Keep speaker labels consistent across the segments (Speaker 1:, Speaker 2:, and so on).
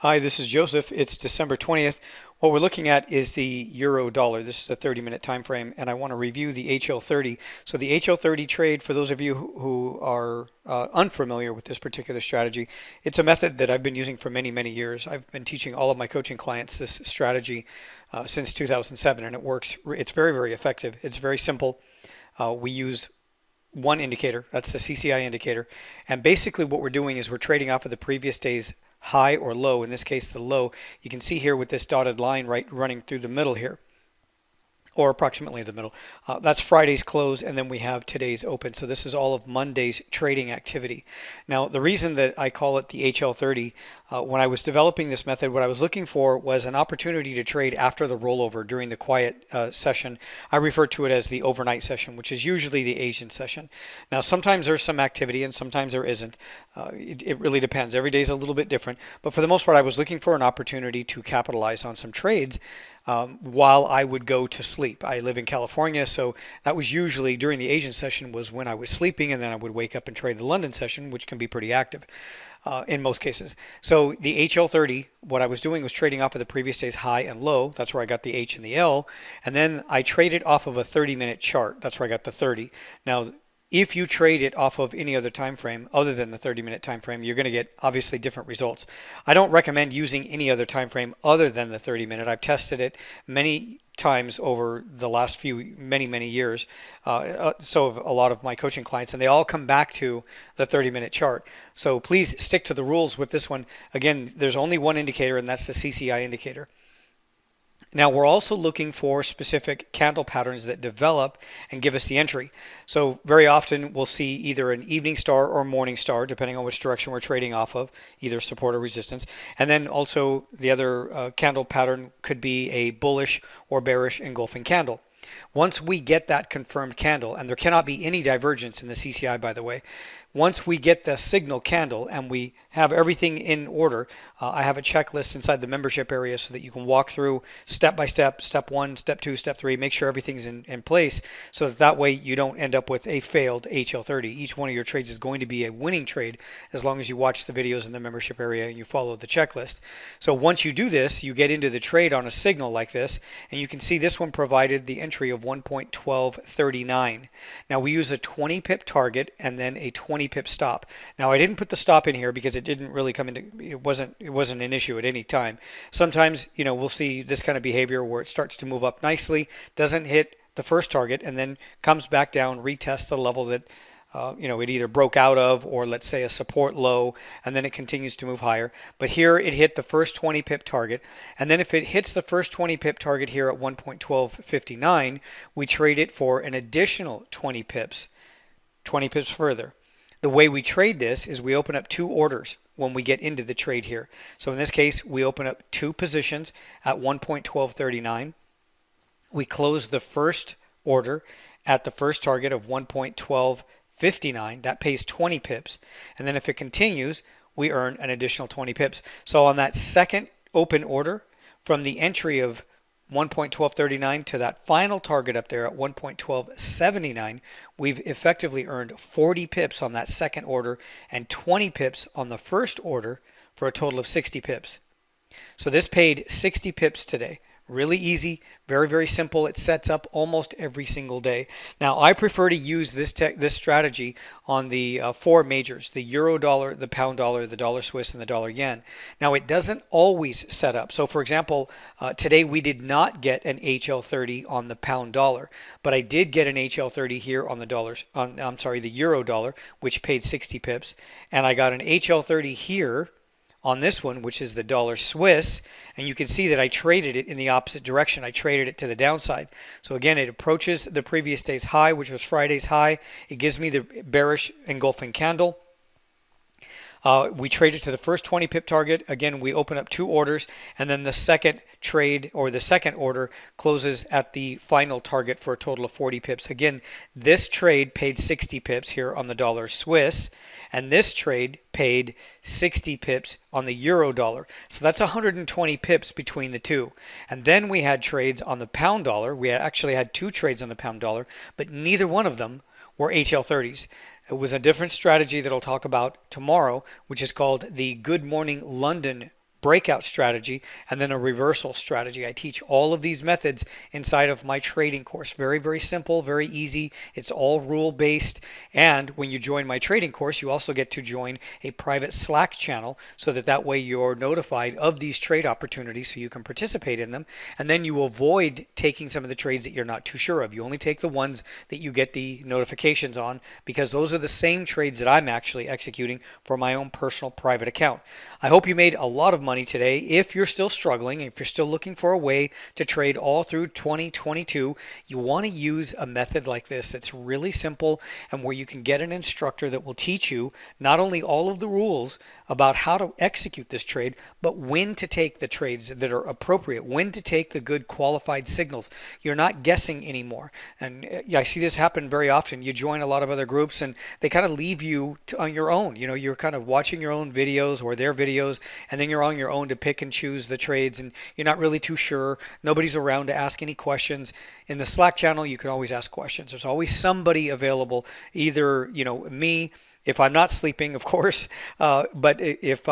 Speaker 1: Hi, this is Joseph. It's December 20th. What we're looking at is the euro dollar. This is a 30-minute time frame, and I want to review the HL30. So the HL30 trade, for those of you who are unfamiliar with this particular strategy, it's a method that I've been using for many, many years. I've been teaching all of my coaching clients this strategy since 2007, and it works. It's very, very effective. It's very simple. We use one indicator, that's the CCI indicator. And basically what we're doing is we're trading off of the previous day's high or low, in this case the low. You can see here with this dotted line right running through the middle here, or approximately the middle. That's Friday's close, and then we have today's open. So this is all of Monday's trading activity. Now, the reason that I call it the HL30, when I was developing this method, what I was looking for was an opportunity to trade after the rollover during the quiet session. I refer to it as the overnight session, which is usually the Asian session. Now, sometimes there's some activity and sometimes there isn't. It really depends. Every day is a little bit different. But for the most part, I was looking for an opportunity to capitalize on some trades while I would go to sleep. I live in California, so that was usually during the Asian session was when I was sleeping, and then I would wake up and trade the London session, which can be pretty active in most cases. So the HL30, what I was doing was trading off of the previous day's high and low. That's where I got the H and the L. And then I traded off of a 30-minute chart. That's where I got the 30. Now, if you trade it off of any other time frame other than the 30-minute time frame, you're going to get obviously different results. I don't recommend using any other time frame other than the 30-minute. I've tested it many times over the last few many years, so have a lot of my coaching clients, and they all come back to the 30-minute chart. So please stick to the rules with this one. Again, there's only one indicator, and that's the CCI indicator. Now, we're also looking for specific candle patterns that develop and give us the entry. So very often we'll see either an evening star or morning star, depending on which direction we're trading off of, either support or resistance. And then also the other candle pattern could be a bullish or bearish engulfing candle. Once we get that confirmed candle, and there cannot be any divergence in the CCI, by the way, once we get the signal candle and we have everything in order, I have a checklist inside the membership area so that you can walk through step by step, step one, step two, step three, make sure everything's in place so that way you don't end up with a failed HL30. Each one of your trades is going to be a winning trade as long as you watch the videos in the membership area and you follow the checklist. So once you do this, you get into the trade on a signal like this, and you can see this one provided the entry of 1.1239. Now we use a 20 pip target and then a 20 pip stop. Now I didn't put the stop in here because it didn't really come into, it wasn't an issue at any time. Sometimes, we'll see this kind of behavior where it starts to move up nicely, doesn't hit the first target, and then comes back down, retests the level that it either broke out of, or let's say a support low, and then it continues to move higher. But here it hit the first 20 pip target, and then if it hits the first 20 pip target here at 1.1259, we trade it for an additional 20 pips further. The way we trade this is we open up two orders when we get into the trade here. So in this case, we open up two positions at 1.1239. We close the first order at the first target of 1.1259. That pays 20 pips. And then if it continues, we earn an additional 20 pips. So on that second open order, from the entry of 1.1239 to that final target up there at 1.1279, we've effectively earned 40 pips on that second order and 20 pips on the first order for a total of 60 pips. So this paid 60 pips today. Really easy, very, very simple. It sets up almost every single day. Now, I prefer to use this strategy on the four majors, the euro dollar, the pound dollar, the dollar Swiss, and the dollar yen. Now, it doesn't always set up. So, for example, today we did not get an HL30 on the pound dollar, but I did get an HL30 here on the the euro dollar, which paid 60 pips, and I got an HL30 here on this one, which is the dollar Swiss, and you can see that I traded it in the opposite direction. I traded it to the downside. So again, it approaches the previous day's high, which was Friday's high. It gives me the bearish engulfing candle. We trade it to the first 20 pip target. Again, we open up two orders, and then the second trade, or the second order, closes at the final target for a total of 40 pips. Again, this trade paid 60 pips here on the dollar Swiss, and this trade paid 60 pips on the euro dollar. So that's 120 pips between the two. And then we had trades on the pound dollar. We actually had two trades on the pound dollar, but neither one of them were HL30s. It was a different strategy that I'll talk about tomorrow, which is called the Good Morning London breakout strategy, and then a reversal strategy. I teach all of these methods inside of my trading course. Very, very simple, very easy. It's all rule based. And when you join my trading course, you also get to join a private Slack channel so that way you're notified of these trade opportunities so you can participate in them. And then you avoid taking some of the trades that you're not too sure of. You only take the ones that you get the notifications on, because those are the same trades that I'm actually executing for my own personal private account. I hope you made a lot of money today. If you're still struggling, if you're still looking for a way to trade all through 2022, you want to use a method like this that's really simple and where you can get an instructor that will teach you not only all of the rules about how to execute this trade, but when to take the trades that are appropriate, when to take the good qualified signals. You're not guessing anymore. And I see this happen very often. You join a lot of other groups and they kind of leave you on your own. You're kind of watching your own videos or their videos, and then you're on your own to pick and choose the trades, and you're not really too sure. Nobody's around to ask any questions. In the Slack channel, you can always ask questions. There's always somebody available, either me, if I'm not sleeping, of course, but if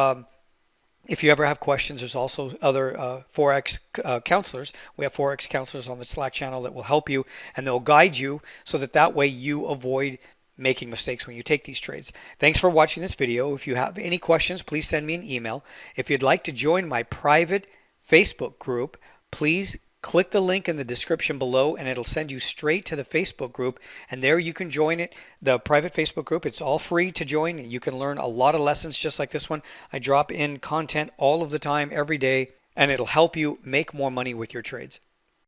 Speaker 1: you ever have questions, there's also other Forex counselors. We have Forex counselors on the Slack channel that will help you, and they'll guide you so that way you avoid making mistakes when you take these trades. Thanks for watching this video. If you have any questions, please send me an email. If you'd like to join my private Facebook group, please click the link in the description below and it'll send you straight to the Facebook group, and there you can join it, the private Facebook group. It's all free to join. You can learn a lot of lessons just like this one. I drop in content all of the time, every day, and it'll help you make more money with your trades.